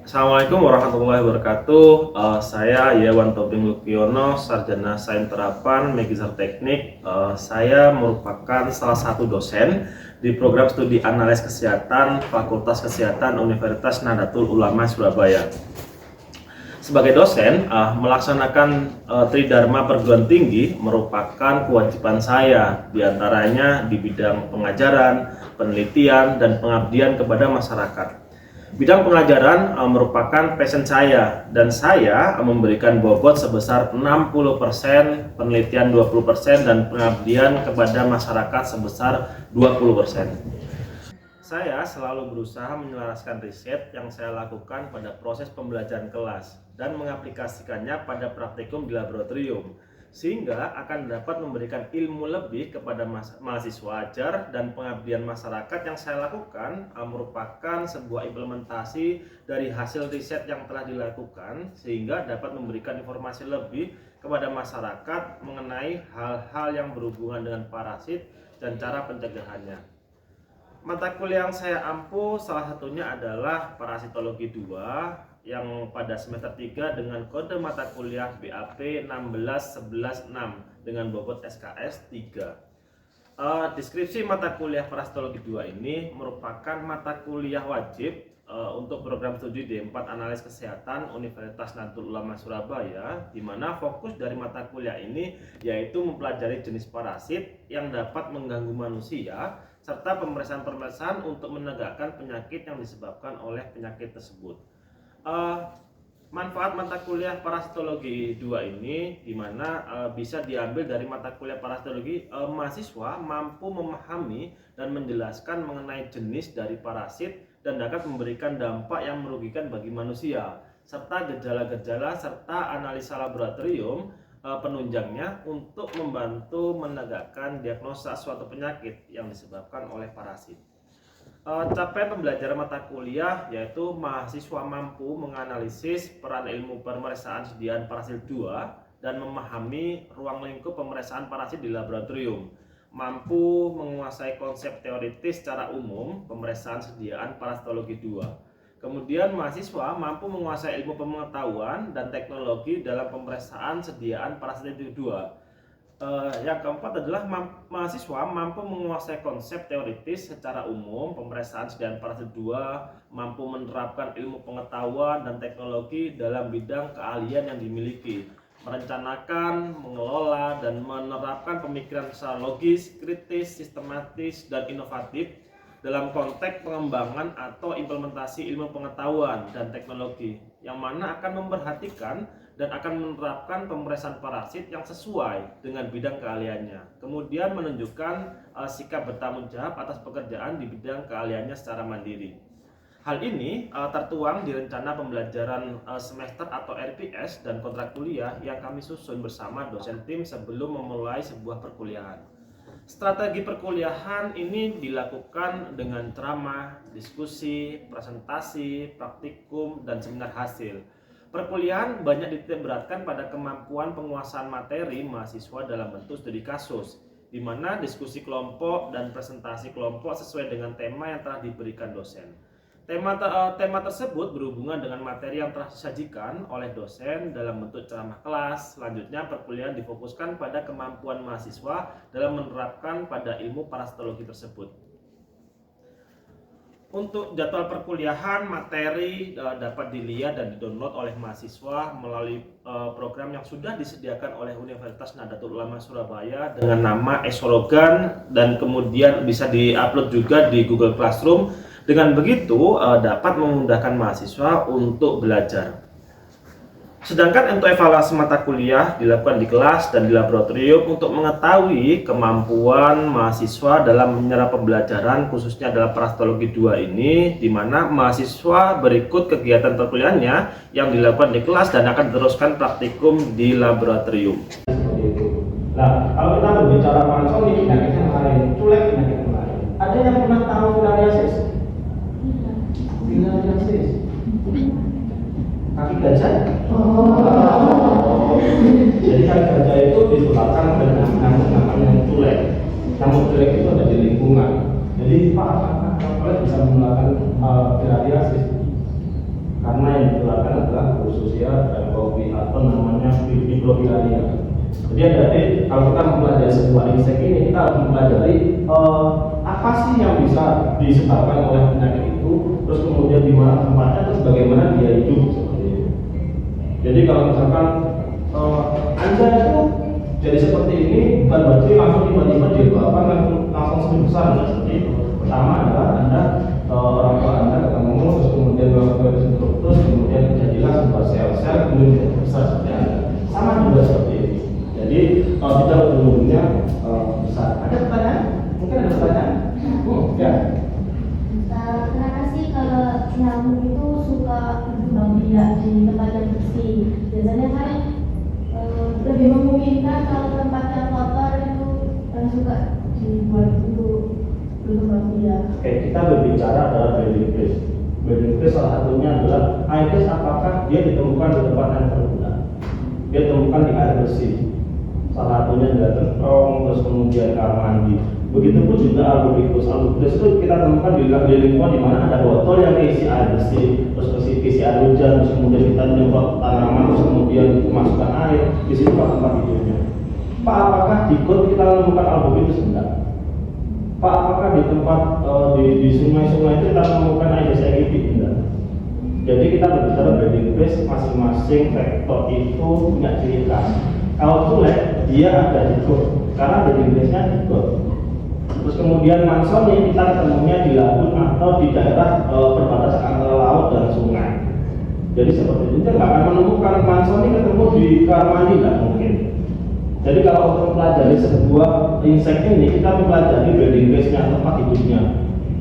Assalamualaikum warahmatullahi wabarakatuh. Saya Yawan Tobing Lukiono, Sarjana Sains Terapan Magister Teknik. Saya merupakan salah satu dosen di program studi analis kesehatan Fakultas Kesehatan Universitas Nahdlatul Ulama Surabaya. Sebagai dosen, melaksanakan Tridharma Perguruan Tinggi merupakan kewajiban saya, diantaranya di bidang pengajaran, penelitian, dan pengabdian kepada masyarakat. Bidang pengajaran merupakan passion saya, dan saya memberikan bobot sebesar 60%, penelitian 20%, dan pengabdian kepada masyarakat sebesar 20%. Saya selalu berusaha menyelaraskan riset yang saya lakukan pada proses pembelajaran kelas dan mengaplikasikannya pada praktikum di laboratorium, sehingga akan dapat memberikan ilmu lebih kepada mahasiswa ajar, dan pengabdian masyarakat yang saya lakukan merupakan sebuah implementasi dari hasil riset yang telah dilakukan, sehingga dapat memberikan informasi lebih kepada masyarakat mengenai hal-hal yang berhubungan dengan parasit dan cara pencegahannya. Mata kuliah yang saya ampu salah satunya adalah Parasitologi 2 yang pada semester 3 dengan kode mata kuliah BAP 16116 dengan bobot SKS 3. Deskripsi mata kuliah Parasitologi 2 ini merupakan mata kuliah wajib untuk program studi D4 Analis Kesehatan Universitas Nahdlatul Ulama Surabaya, di mana fokus dari mata kuliah ini yaitu mempelajari jenis parasit yang dapat mengganggu manusia serta pemeriksaan-pemeriksaan untuk menegakkan penyakit yang disebabkan oleh penyakit tersebut. Manfaat mata kuliah Parasitologi 2 ini dimana bisa diambil dari mata kuliah parasitologi, mahasiswa mampu memahami dan menjelaskan mengenai jenis dari parasit dan dapat memberikan dampak yang merugikan bagi manusia, serta gejala-gejala serta analisa laboratorium penunjangnya untuk membantu menegakkan diagnosa suatu penyakit yang disebabkan oleh parasit. Capaian pembelajaran mata kuliah yaitu mahasiswa mampu menganalisis peran ilmu pemeriksaan sediaan parasit 2 dan memahami ruang lingkup pemeriksaan parasit di laboratorium, mampu menguasai konsep teoritis secara umum pemeriksaan sediaan parasitologi 2. Kemudian mahasiswa mampu menguasai ilmu pengetahuan dan teknologi dalam pemeriksaan sediaan parasitologi 2. Yang keempat adalah mahasiswa mampu menguasai konsep teoritis secara umum pemeriksaan sediaan parasit 2, mampu menerapkan ilmu pengetahuan dan teknologi dalam bidang keahlian yang dimiliki, merencanakan, mengelola, dan menerapkan pemikiran secara logis, kritis, sistematis, dan inovatif dalam konteks pengembangan atau implementasi ilmu pengetahuan dan teknologi, yang mana akan memperhatikan dan akan menerapkan pemeriksaan parasit yang sesuai dengan bidang keahliannya, kemudian menunjukkan sikap bertanggung jawab atas pekerjaan di bidang keahliannya secara mandiri. Hal ini tertuang di rencana pembelajaran semester atau RPS dan kontrak kuliah yang kami susun bersama dosen tim sebelum memulai sebuah perkuliahan. Strategi perkuliahan ini dilakukan dengan ceramah, diskusi, presentasi, praktikum, dan seminar hasil. Perkuliahan banyak dititikberatkan pada kemampuan penguasaan materi mahasiswa dalam bentuk studi kasus, di mana diskusi kelompok dan presentasi kelompok sesuai dengan tema yang telah diberikan dosen. Tema tersebut berhubungan dengan materi yang telah disajikan oleh dosen dalam bentuk ceramah kelas. Selanjutnya, perkuliahan difokuskan pada kemampuan mahasiswa dalam menerapkan pada ilmu parasitologi tersebut. Untuk jadwal perkuliahan, materi dapat dilihat dan didownload oleh mahasiswa melalui program yang sudah disediakan oleh Universitas Nahdlatul Ulama Surabaya dengan nama Esologan, dan kemudian bisa diupload juga di Google Classroom. Dengan begitu dapat memudahkan mahasiswa untuk belajar. Sedangkan untuk evaluasi mata kuliah dilakukan di kelas dan di laboratorium untuk mengetahui kemampuan mahasiswa dalam menyerap pembelajaran, khususnya dalam parasitologi 2 ini, di mana mahasiswa berikut kegiatan perkuliahannya yang dilakukan di kelas dan akan diteruskan praktikum di laboratorium. Nah, kalau kita berbicara parasonik, penyakitnya lain, culek penyakit lain. Ada yang pernah tahu filariasis? Filariasis kaki gajah? Jadi kaki gajah itu ditularkan dengan nyamuk namanya culek. Nyamuk culek itu ada di lingkungan. Jadi apakah culek bisa menularkan filariasis? Karena yang manusia dan kopi atau namanya mikrobialia. Jadi kalau kita mempelajari sebuah insek ini, kita harus mempelajari apa sih yang bisa disebabkan oleh penyakit itu, terus kemudian di mana tempatnya, terus bagaimana dia hidup seperti itu. Jadi kalau misalkan Anda itu jadi seperti ini, bukan berarti langsung tiba-tiba jilbaban langsung semakin besar, tidak seperti itu. Pertama adalah Anda orang tua Anda ketemu, terus kemudian melakukan terus kemudian jadilah sebuah sel-sel kemudian jadi besar seperti Anda. Sama juga seperti ini. Jadi kita ujung-ujungnya besar. Ada pertanyaan? Mungkin ada pertanyaan? Ya. Kenapa sih kalau nyamuk itu suka berkembang biak di tempat yang bersih? Biasanya kan lebih memungkinkan kalau tempat yang kotor itu suka dibuat untuk berkembang biak. Oke, kita berbicara adalah breeding place. Breeding place salah satunya adalah Aedes, apakah dia ditemukan di tempat yang terbuka? Dia ditemukan di air bersih. Salah satunya adalah kentrong, terus kemudian kamar mandi. Begitupun juga Albopictus. Albopictus itu kita temukan di lingkungan di mana ada botol yang diisi air bersih, terus isi air hujan, terus kemudian kita nyemprot tanaman, terus kemudian masukkan air. Di situ tempat hidupnya. Pak, apakah di got kita menemukan Albopictus? Enggak. Pak, apakah di tempat di sungai-sungai itu kita menemukan Aedes aegypti? Enggak. Jadi kita berbicara breeding place, masing-masing vektor itu punya ciri khas. Kalau tulen, dia ada di got, karena breeding place-nya di got. Terus kemudian Mansoni kita ketemunya di laut atau di daerah perbatasan antara laut dan sungai. Jadi seperti itu, kita nggak akan menemukan Mansoni ketemu di kamar mandi, nggak mungkin. Jadi kalau untuk mempelajari sebuah insek ini, kita mempelajari breeding place-nya, tempat hidupnya.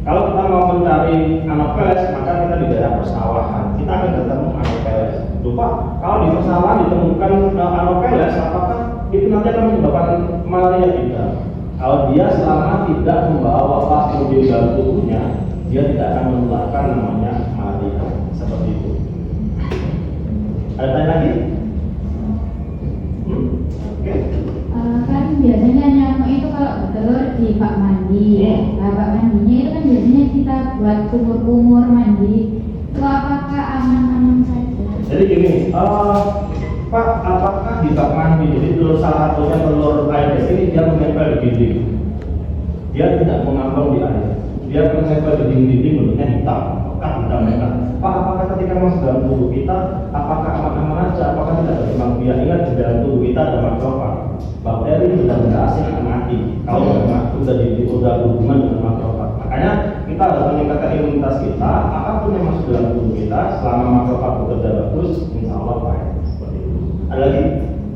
Kalau kita mau mencari Anopheles, maka kita di daerah persawahan. Kita akan ketemu Anopheles. Lupa, kalau di persawahan ditemukan Anopheles, apakah itu nanti akan menyebabkan malaria? Tidak. Kalau dia selama tidak membawa wabah di dalam tubuhnya, dia tidak akan menularkan namanya malaria. Seperti itu. Ada tanya lagi? Oke. Kan biasanya nyamuk itu kalau bertelur di bak mandi. Nah, bak mandinya itu kan biasanya kita buat kumur-kumur mandi. Itu apakah aman-aman saja? Jadi gini, Pak, apakah di bak mandi, jadi telur salah satunya telur Aedes ini dia menempel di dinding? Dia tidak mengambang di air. Dia menempel di dinding, bentuknya hitam, hitam merah. Pak, apakah ketika masuk dalam tubuh kita, apakah aman-aman aja? Apakah tidak berkembang biak? Ingat di dalam tubuh kita ada makrofag. Bakteri benda-benda asing akan mati kalau sudah berhubungan dengan makrofag. Makanya kita harus meningkatkan imunitas kita. Apapun yang masuk dalam tubuh kita, selama makrofag bekerja bagus, insya Allah baik. Ada lagi?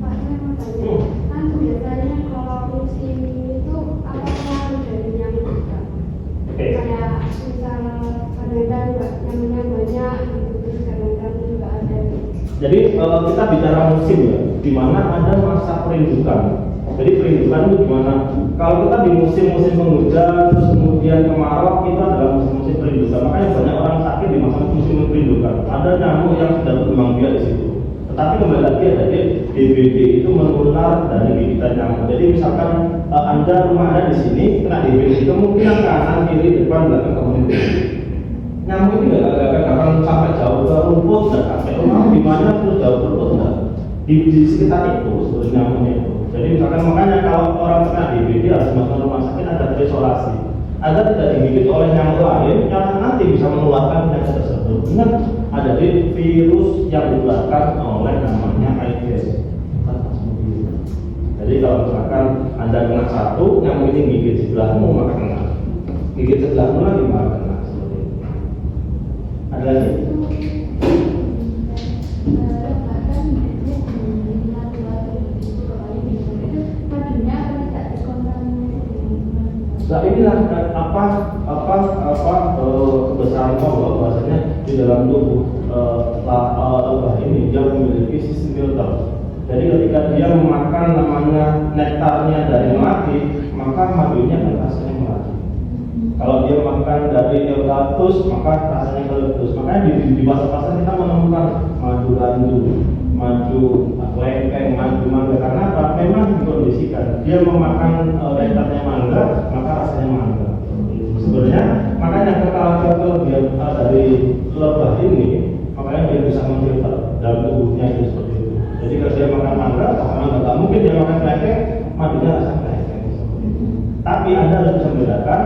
Pak, saya mau tanya, kan biasanya kalau musim itu apakah dari nyamuk juga? Kayak misal kadang-kadang nyamuknya banyak, terus kadang-kadang juga ada. Jadi kita bicara musim ya, di mana ada masa perindukan. Jadi perindukan itu gimana? Kalau kita di musim-musim penghujan, terus kemudian kemarau, itu adalah musim-musim perindukan. Makanya banyak orang sakit di masa musim perindukan. Ada nyamuk yang sudah berkembang biak di situ. Tetapi kembali lagi ada DBD itu menular dari gigitan nyamuk. Jadi misalkan Anda rumah Anda di sini kena DBD, kemungkinan kanan, kiri, depan, belakang kemudian nyamuk ini nggak akan sampai jauh ke rumput, nggak sampai rumah di mana terus jauh ke rumput, nggak di sekitar itu sebenarnya nyamuknya itu. Jadi misalkan makanya kalau orang kena DBD harus masuk rumah sakit ada terisolasi agar tidak digigit oleh nyamuk lain yang nanti bisa menularkan penyakit tersebut. Ingat, ada virus yang ditularkan oleh namanya Aedes. Jadi kalau misalkan Anda kena satu, nyamuk ini gigit sebelahmu maka kena, gigit sebelahmu lagi maka kena. Seperti itu. Ada lagi? Nah inilah kebesaran Allah bahwasanya di dalam tubuh lebah ini dia memiliki sistem filter. Jadi ketika dia memakan namanya nektarnya dari melati, maka madunya akan rasanya melati. Kalau dia makan dari eucalyptus, maka rasanya eucalyptus. Makanya di pasar-pasar kita menemukan madu randu, madu lengkeng, madu mangga. Karena apa? Memang dikondisikan. Dia memakan nektarnya mangga, maka rasanya mangga. Sebenarnya makanya kekalahan kelebihan dari lebah ini, makanya dia bisa memfilter dalam tubuhnya madunya itu seperti itu. Jadi kalau dia makan mangga, nggak mungkin dia makan klekeng, madunya rasa klekeng. Tapi Anda harus bisa membedakan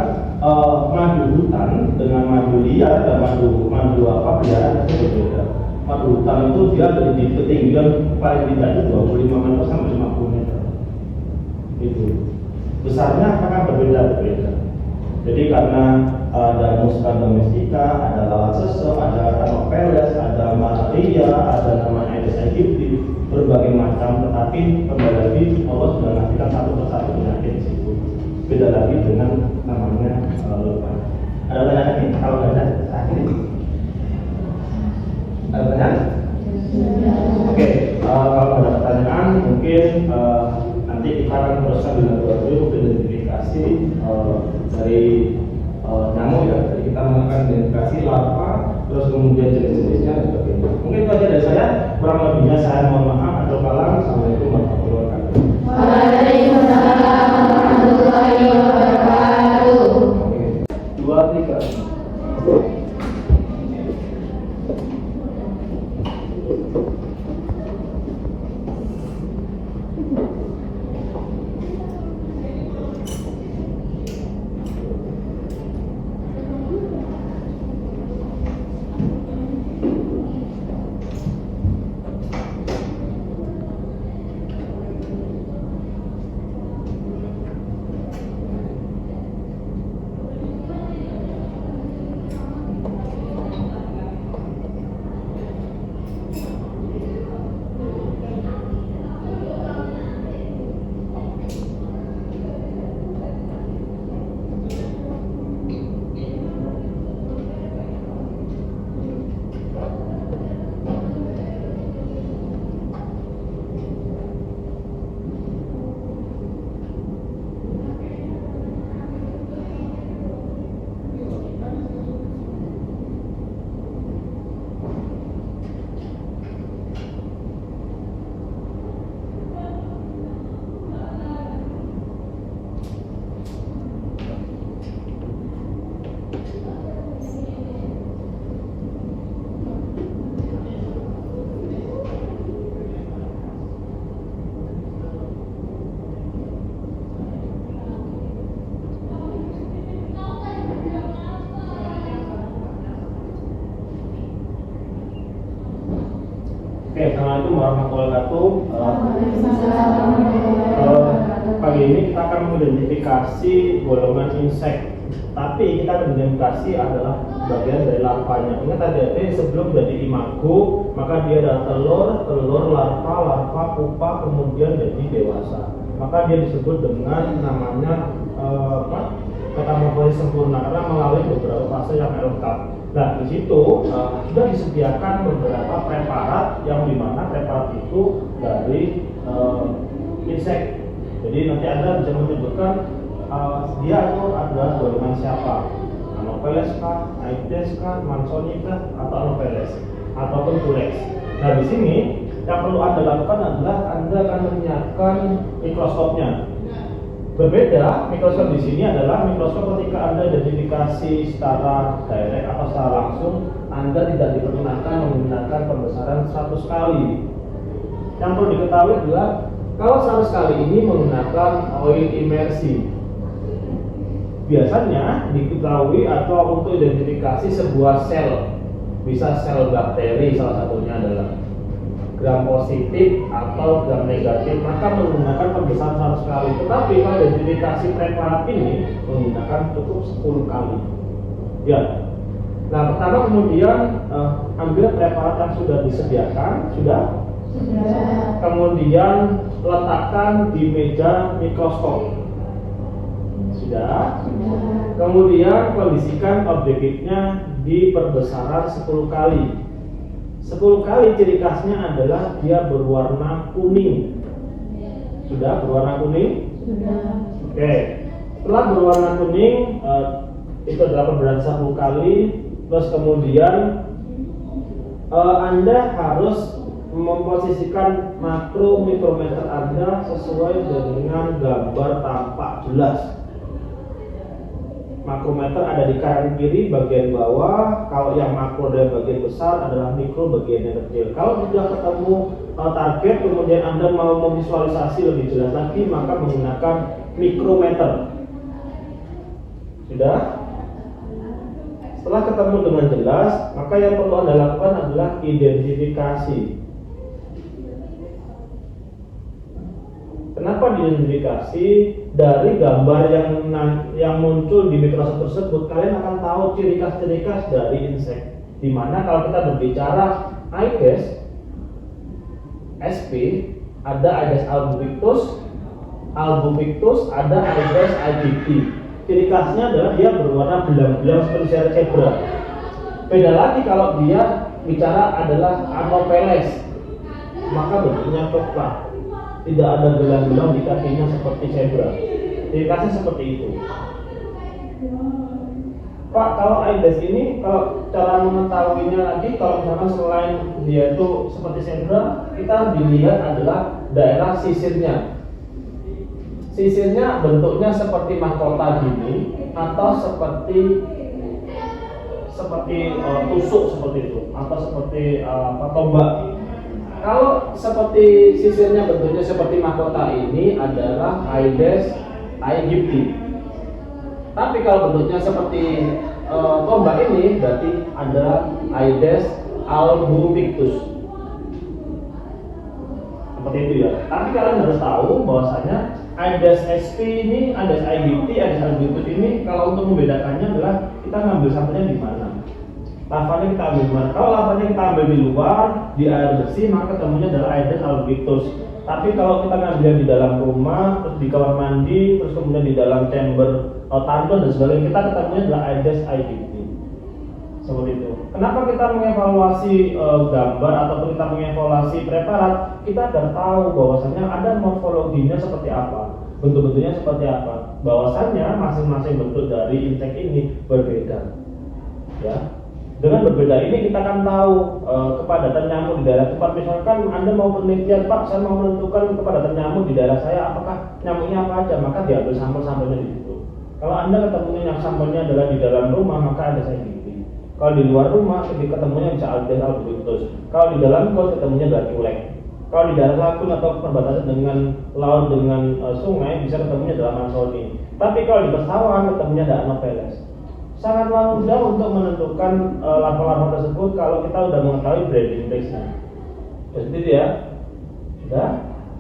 madu hutan dengan madu liar dan madu apa peliharaan itu berbeda. Madu hutan itu dia ada di ketinggian paling tidak itu 25 meter sampai 50 meter. Itu besarnya apakah berbeda? Jadi karena ada Musca domestica, ada lalat sesek, ada Anopheles, ada malaria, ada nama Aedes aegypti, berbagai macam. Tetapi kembali lagi Allah sudah mengasihkan satu persatu penyakit di situ. Beda lagi dengan namanya lebah. Ada pertanyaan lagi? Kalau ada, ada pertanyaan? Oke, kalau ada pertanyaan mungkin nanti kita akan teruskan di laboratorium untuk identifikasi dari nyamuk ya. Jadi kita melakukan identifikasi larva, terus kemudian jenis-jenisnya dan sebagainya. Mungkin itu aja dari saya. Kurang lebihnya saya mohon maaf. Atau kalang. Assalamualaikum warahmatullahi wabarakatuh. Waalaikumsalam warahmatullahi wabarakatuh. 2, 3. Oke, assalamualaikum warahmatullahi wabarakatuh. Pagi ini kita akan mengidentifikasi golongan insek. Tapi kita identifikasi adalah bagian dari larvanya. Ingat tadi sebelum jadi imago, maka dia ada telur, larva, pupa, kemudian jadi dewasa. Maka dia disebut dengan namanya metamorfosis sempurna karena melalui beberapa fase yang lengkap. Nah, di situ sudah disediakan beberapa preparat yang dimana preparat itu dari insek. Jadi nanti Anda bisa menyebutkan dia itu adalah golongan siapa? Anopheles kah, Aedes kah, Mansoni kah, atau Anopheles ataupun Pulex. Nah, di sini yang perlu Anda lakukan adalah Anda akan menyiapkan mikroskopnya. Berbeda, mikroskop di sini adalah mikroskop ketika Anda identifikasi secara direct atau secara langsung, Anda tidak diperkenankan menggunakan pembesaran 100 kali. Yang perlu diketahui adalah kalau 100 kali ini menggunakan oil imersi. Biasanya diketahui atau untuk identifikasi sebuah sel, bisa sel bakteri salah satunya adalah gram positif atau gram negatif, maka menggunakan pembesaran 100 kali. Tetapi kalau identifikasi preparat ini menggunakan cukup 10 kali. Ya. Nah, pertama kemudian ambil preparat yang sudah disediakan, sudah. Kemudian letakkan di meja mikroskop. Sudah. Kemudian kondisikan objektifnya di perbesaran 10 kali. 10 kali ciri khasnya adalah dia berwarna kuning. Sudah berwarna kuning? Sudah. Oke. Setelah berwarna kuning, itu adalah pembesaran 10 kali. Terus kemudian Anda harus memposisikan makro mikrometer Anda sesuai dengan gambar tampak jelas. Makrometer ada di kanan kiri bagian bawah. Kalau yang makro dan bagian besar adalah mikro bagian yang kecil. Kalau sudah ketemu target, kemudian Anda mau memvisualisasi lebih jelas lagi, maka menggunakan mikrometer. Sudah? Setelah ketemu dengan jelas, maka yang perlu Anda lakukan adalah identifikasi. Kenapa diidentifikasi? Dari gambar yang muncul di Microsoft tersebut, kalian akan tahu ciri khas dari insek. Dimana kalau kita berbicara Aedes sp, ada Aedes albopictus, ada Aedes aegypti. Ciri khasnya adalah dia berwarna belang-belang seperti zebra. Beda lagi kalau dia bicara adalah Anopheles, maka bentuknya coklat. Tidak ada gelang-gelang di kakinya seperti zebra. Ciri khasnya seperti itu. Pak, kalau Aedes ini, kalau cara mengetahuinya lagi, kalau misalkan selain dia itu seperti zebra, kita dilihat adalah daerah sisirnya. Sisirnya bentuknya seperti mahkota gini, atau seperti tusuk seperti itu, atau seperti tombak. Kalau seperti sisirnya bentuknya seperti mahkota ini adalah Aedes aegypti. Tapi kalau bentuknya seperti tombak ini berarti ada Aedes albopictus. Seperti itu ya. Tapi kalian harus tahu bahwasanya Aedes sp ini, Aedes aegypti, Aedes albopictus ini kalau untuk membedakannya adalah kita ngambil sampelnya di mana. Lavanya kita ambil di mana? Kalau lavanya kita ambil di luar, di air bersih, maka ketemunya adalah Aedes albopictus. Tapi kalau kita ngambil di dalam rumah, terus di kamar mandi, terus kemudian di dalam chamber tandon dan sebagainya, kita ketemunya adalah Aedes aegypti. Seperti itu. Kenapa kita mengevaluasi gambar ataupun kita mengevaluasi preparat? Kita agar tahu bahwasanya ada morfologinya seperti apa, bentuk-bentuknya seperti apa. Bahwasanya masing-masing bentuk dari insek ini berbeda. Ya. Dengan berbeda ini kita akan tahu kepadatan nyamuk di daerah tempat. Misalkan Anda mau penelitian, Pak, saya mau menentukan kepadatan nyamuk di daerah saya, apakah nyamuknya apa aja, maka diambil sampel-sampelnya di situ. Kalau Anda ketemunya yang sampelnya adalah di dalam rumah, maka ada aegypti. Kalau di luar rumah, ketemunya bisa Aedes albopictus. Kalau di dalam got, ketemunya adalah culek. Kalau di daerah lagun atau perbatasan dengan laut dengan sungai, bisa ketemunya adalah Mansoni. Tapi kalau di persawahan, ketemunya ada Anopheles. Sangatlah mudah untuk menentukan larva-larva tersebut kalau kita sudah mengetahui breeding place-nya. Seperti itu ya. Sudah.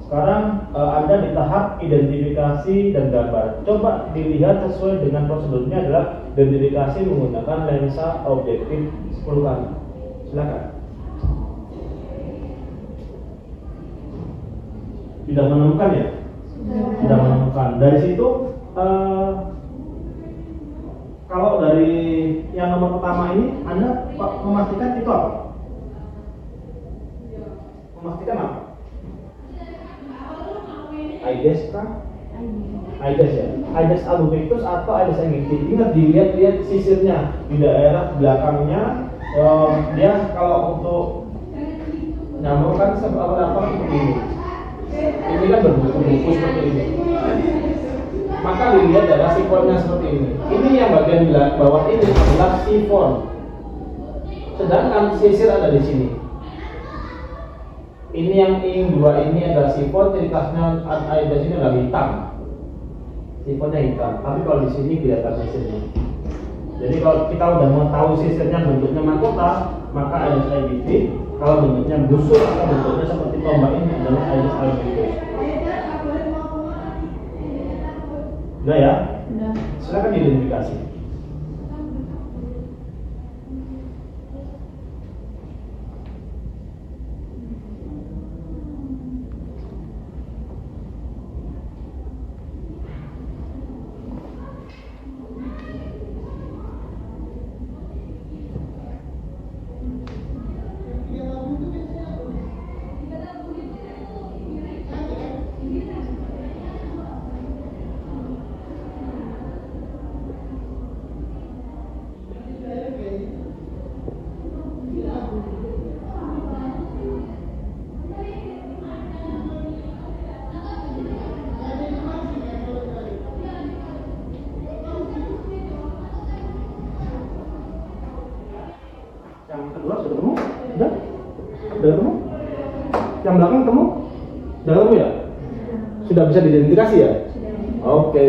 Sekarang Anda di tahap identifikasi dan gambar. Coba dilihat sesuai dengan prosedurnya adalah identifikasi menggunakan lensa objektif 10 kali. Silakan. Sudah menemukan ya? Sudah menemukan. Dari situ kalau dari yang nomor pertama ini, Anda memastikan itu apa? Memastikan apa? Aedes kah? Aedes ya? Aedes albopictus atau Aedes aegypti? Ingat dilihat sisirnya di daerah belakangnya. Dia kalau untuk nyamuk kan seperti ini. Ini kan berbuku seperti ini. Maka dilihat adalah sifonnya seperti ini. Ini yang bagian bawah ini adalah sifon. Sedangkan sisir ada di sini. Ini yang dua ini adalah sifon. Ciri khasnya Aedes ini adalah hitam. Sifonnya hitam. Tapi kalau di sini kelihatan sisirnya. Jadi kalau kita udah mau tahu sisirnya bentuknya mahkota, maka Aedes aegypti. Kalau bentuknya busur atau bentuknya seperti tombak ini adalah Aedes albopictus. Udah ya? Udah. Silakan diidentifikasi. Yang kedua sudah ketemu? Sudah? Sudah ketemu? Yang belakang ketemu? Sudah ketemu ya? Sudah bisa diidentifikasi ya? Oke.